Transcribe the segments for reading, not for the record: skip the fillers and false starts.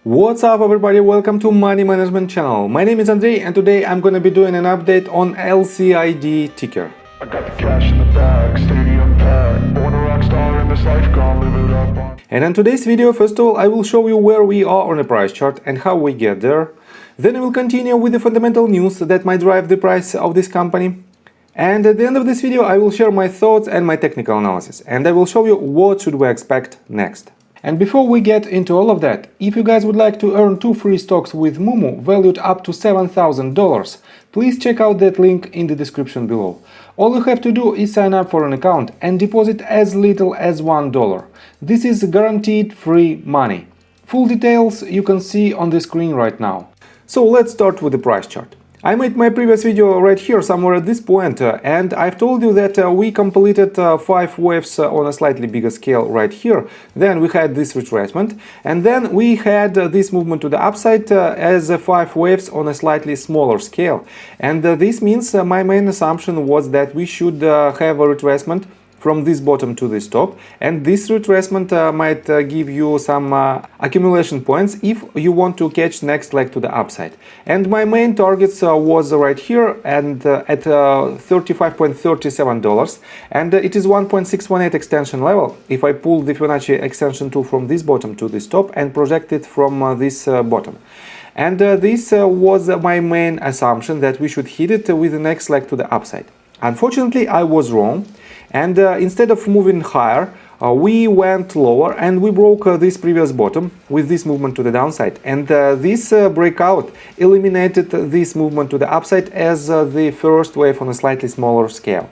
What's up everybody, welcome to Money Management channel. My name is Andrei and today I'm gonna be doing an update on LCID ticker. I got the cash in the bag, stadium packed, born a rock star in this life, gonna live it up on. And in today's video, first of all, I will show you where we are on the price chart and how we get there. Then I will continue with the fundamental news that might drive the price of this company. And at the end of this video, I will share my thoughts and my technical analysis. And I will show you what should we expect next. And before we get into all of that, if you guys would like to earn 2 free stocks with Moomoo valued up to $7,000, please check out that link in the description below. All you have to do is sign up for an account and deposit as little as $1. This is guaranteed free money. Full details you can see on the screen right now. So let's start with the price chart. I made my previous video right here somewhere at this point and I've told you that we completed 5 waves on a slightly bigger scale right here. Then we had this retracement and then we had this movement to the upside as 5 waves on a slightly smaller scale. And this means my main assumption was that we should have a retracement from this bottom to this top, and this retracement might give you some accumulation points if you want to catch next leg to the upside. And my main targets was right here and at $35.37, and it is 1.618 extension level. If I pull the Fibonacci extension tool from this bottom to this top and project it from this bottom. And this was my main assumption that we should hit it with the next leg to the upside. Unfortunately, I was wrong. And instead of moving higher, we went lower and we broke this previous bottom with this movement to the downside. And this breakout eliminated this movement to the upside as the first wave on a slightly smaller scale.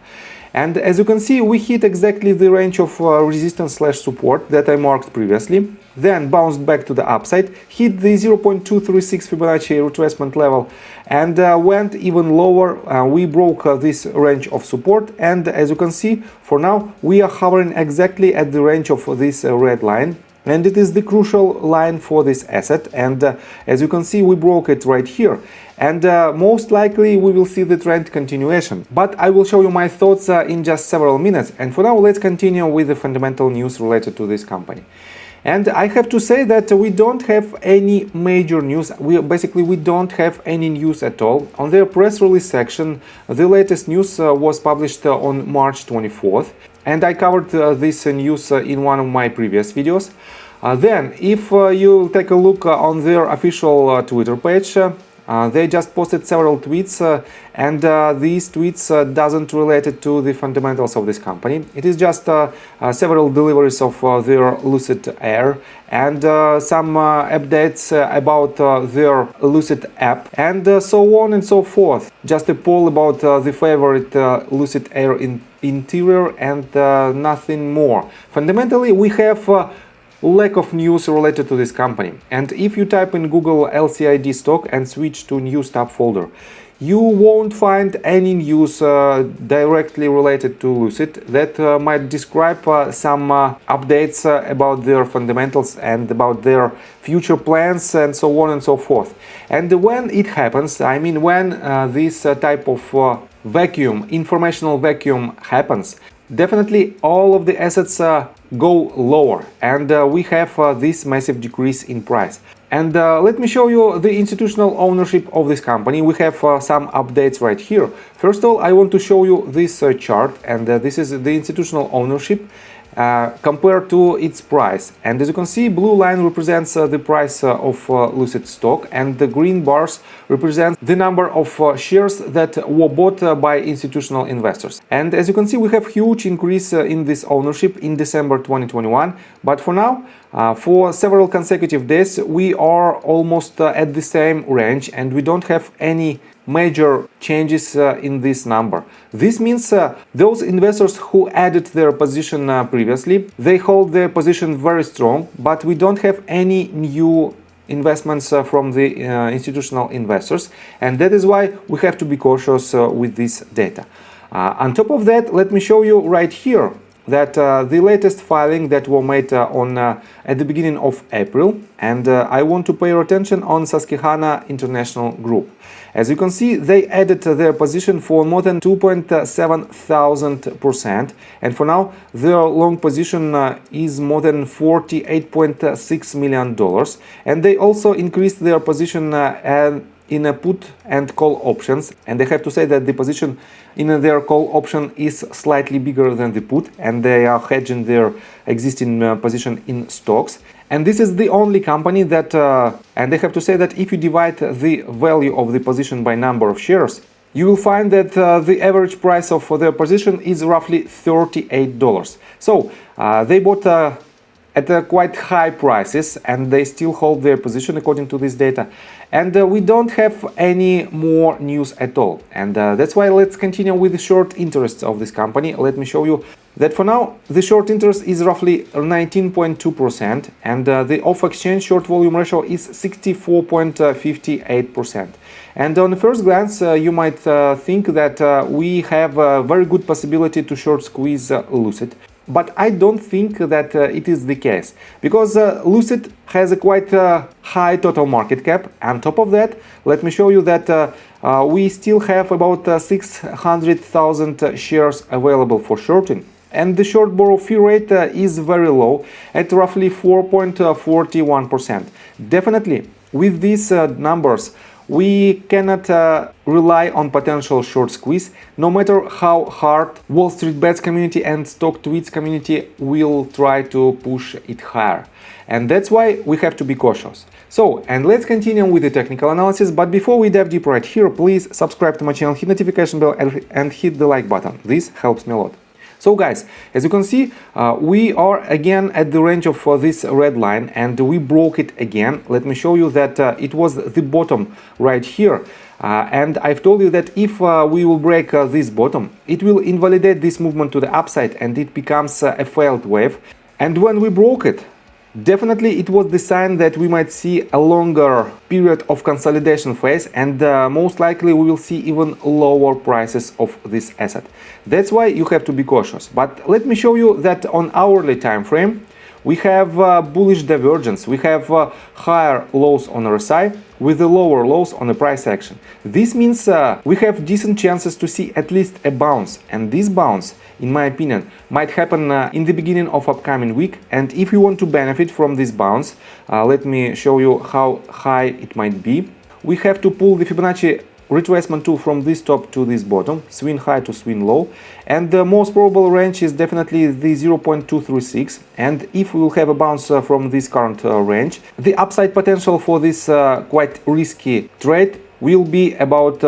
And as you can see, we hit exactly the range of resistance/support that I marked previously, then bounced back to the upside, hit the 0.236 Fibonacci retracement level and went even lower. We broke this range of support, and as you can see, for now we are hovering exactly at the range of this red line. And it is the crucial line for this asset, and as you can see, we broke it right here. And most likely we will see the trend continuation. But I will show you my thoughts in just several minutes. And for now, let's continue with the fundamental news related to this company. And I have to say that we don't have any major news. We don't have any news at all. On their press release section, the latest news was published on March 24th. And I covered this news in one of my previous videos. Then, if you take a look on their official Twitter page, they just posted several tweets, and these tweets doesn't relate to the fundamentals of this company. It is just several deliveries of their Lucid Air and some updates about their Lucid app and so on and so forth. Just a poll about the favorite Lucid Air interior and nothing more. Fundamentally, we have lack of news related to this company. And if you type in Google LCID stock and switch to news tab folder, you won't find any news directly related to Lucid that might describe some updates about their fundamentals and about their future plans and so on and so forth. And when it happens, I mean when this type of informational vacuum happens, definitely all of the assets go lower, and we have this massive decrease in price. And let me show you the institutional ownership of this company. We have some updates right here. First of all, I want to show you this chart, and this is the institutional ownership compared to its price. And as you can see, blue line represents the price of Lucid stock, and the green bars represent the number of shares that were bought by institutional investors. And as you can see, we have huge increase in this ownership in December 2021, but for now, for several consecutive days, we are almost at the same range, and we don't have any major changes in this number. This means those investors who added their position previously, they hold their position very strong, but we don't have any new investments from the institutional investors, and that is why we have to be cautious with this data. On top of that, let me show you right here that the latest filing that were made at the beginning of April, and I want to pay your attention on Susquehanna International Group. As you can see, they added their position for more than 2,700%, and for now their long position is more than $48.6 million, and they also increased their position in a put and call options, and I have to say that the position in their call option is slightly bigger than the put, and they are hedging their existing position in stocks. And this is the only company that, and I have to say that if you divide the value of the position by number of shares, you will find that the average price of their position is roughly $38. So they bought at quite high prices, and they still hold their position according to this data, and we don't have any more news at all, and that's why let's continue with the short interests of this company. Let me show you that for now the short interest is roughly 19.2%, and the off-exchange short volume ratio is 64.58%. And on the first glance you might think that we have a very good possibility to short squeeze Lucid. But I don't think that it is the case, because Lucid has a quite high total market cap. On top of that, let me show you that we still have about 600,000 shares available for shorting. And the short borrow fee rate is very low at roughly 4.41%. Definitely, with these numbers, we cannot rely on potential short squeeze, no matter how hard Wall Street Bets community and Stock Tweets community will try to push it higher. And that's why we have to be cautious. So, and let's continue with the technical analysis, but before we dive deeper right here, please subscribe to my channel, hit notification bell and hit the like button. This helps me a lot. So guys, as you can see, we are again at the range of this red line, and we broke it again. Let me show you that it was the bottom right here. And I've told you that if we will break this bottom, it will invalidate this movement to the upside and it becomes a failed wave. And when we broke it, definitely it was the sign that we might see a longer period of consolidation phase, and most likely we will see even lower prices of this asset. That's why you have to be cautious. But let me show you that on hourly time frame we have bullish divergence. We have higher lows on RSI with the lower lows on the price action. This means we have decent chances to see at least a bounce, and this bounce, in my opinion, might happen in the beginning of upcoming week. And if you want to benefit from this bounce, let me show you how high it might be. We have to pull the Fibonacci retracement tool from this top to this bottom, swing high to swing low, and the most probable range is definitely the 0.236. And if we will have a bounce from this current range, the upside potential for this quite risky trade will be about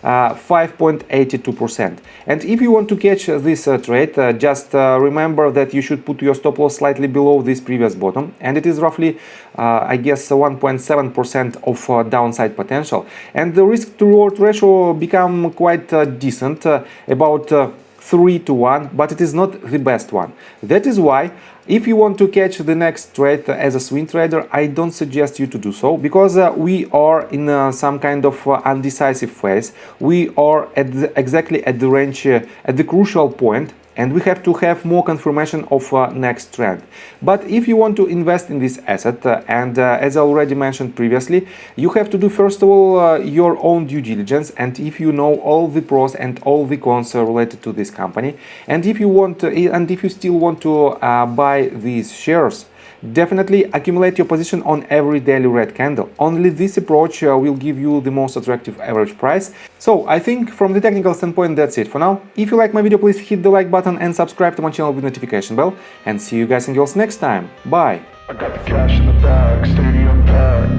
5.82%. And if you want to catch this trade, just remember that you should put your stop loss slightly below this previous bottom, and it is roughly I guess 1.7% of downside potential, and the risk to reward ratio become quite decent, about 3-to-1, but it is not the best one. That is why if you want to catch the next trade as a swing trader, I don't suggest you to do so, because we are in some kind of undecisive phase. We are exactly at the range, at the crucial point, and we have to have more confirmation of next trend. But if you want to invest in this asset, and as I already mentioned previously, you have to do first of all your own due diligence, and if you know all the pros and all the cons related to this company, and if you want to, and if you still want to buy these shares, definitely accumulate your position on every daily red candle. Only this approach will give you the most attractive average price. So I think from the technical standpoint that's it for now. If you like my video, please hit the like button and subscribe to my channel with notification bell, and see you guys and girls next time. Bye! I got the cash in the bag, stadium packed.